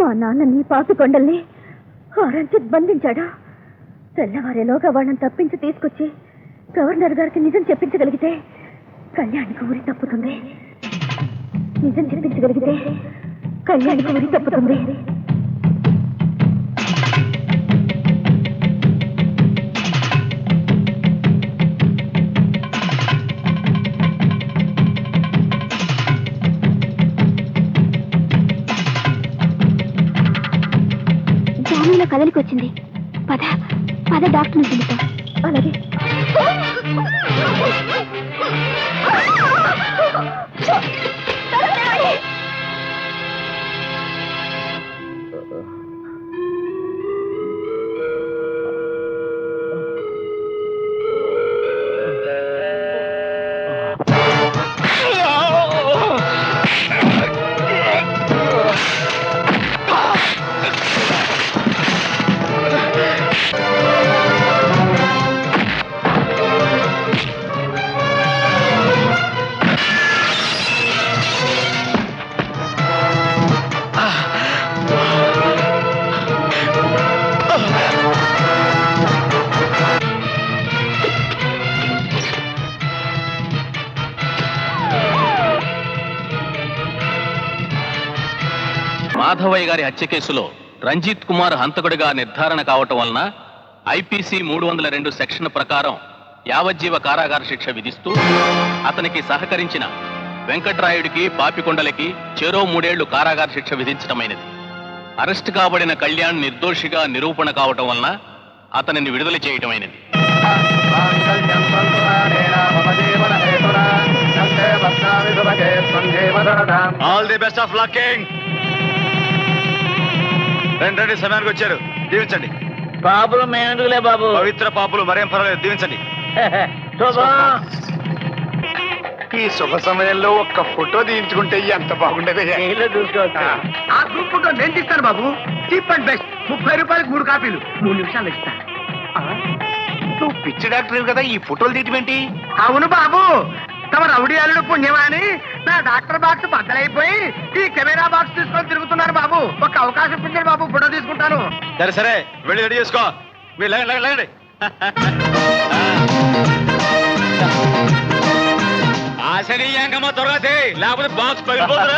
మా నాన్నని పాపికొండల్ని రంజిత్ బంధించాడు. తెల్లవారేలోగా వాళ్ళని తప్పించి తీసుకొచ్చి గవర్నర్ గారికి నిజం చెప్పించగలిగితే కళ్యాణికి ఊరి తప్పుతుంది. నిజం చెప్పించగలిగితే కళ్యాణికి ఊరి తప్పుతుంది. జామీలో కదలికి వచ్చింది. పద పద డాక్టర్ని పిలుద్దాం. అలాగే. మాధవయ్య గారి హత్య కేసులో రంజిత్ కుమార్ హంతకుడిగా నిర్ధారణ కావటం వలన ఐపీసీ 302 సెక్షన్ ప్రకారం యావజ్జీవ కారాగార శిక్ష విధిస్తూ అతనికి సహకరించిన వెంకట్రాయుడికి పాపికొండలకి చెరో 3 ఏళ్లు కారాగార శిక్ష విధించడమైనది. అరెస్ట్ కాబడిన కళ్యాణ్ నిర్దోషిగా నిరూపణ కావటం వలన అతనిని విడుదల చేయటమైనది. All the best of luck king. రెండు సమయానికి వచ్చారు, దీవించండి. పాపులు మేమెందుకులే బాబు, పవిత్ర పాపులు మరేం పర్వాలేదు, దీవించండి. ఈ శుభ సమయంలో ఒక్క ఫోటో తీయించుకుంటే ఎంత బాగుండేది. ఆ గ్రూప్ ఫోటో నేను తీస్తాను బాబు, చీప్ అండ్ బెస్ట్. 30 రూపాయలకు 3 కాపీలు, 3 నిమిషాలు ఇస్తా. నువ్వు పిచ్చి డాక్టర్ కదా, ఈ ఫోటోలు తీయటమేంటి? అవును బాబు, తమ రౌడీయాలు పుణ్యమా అని నా డాక్టర్ బాక్స్ బద్దలైపోయి ఈ కెమెరా బాక్స్ తీసుకొని తిరుగుతున్నాను బాబు. ఒక అవకాశం ఇప్పించండి బాబు, ఫోటో తీసుకుంటాను. సరే సరే, వెళ్ళి రెడీ చేసుకో. మీరు లేండి. ఆశనీయంగా త్వరగా లేకపోతే బాక్స్ పగిలిపోతుంది.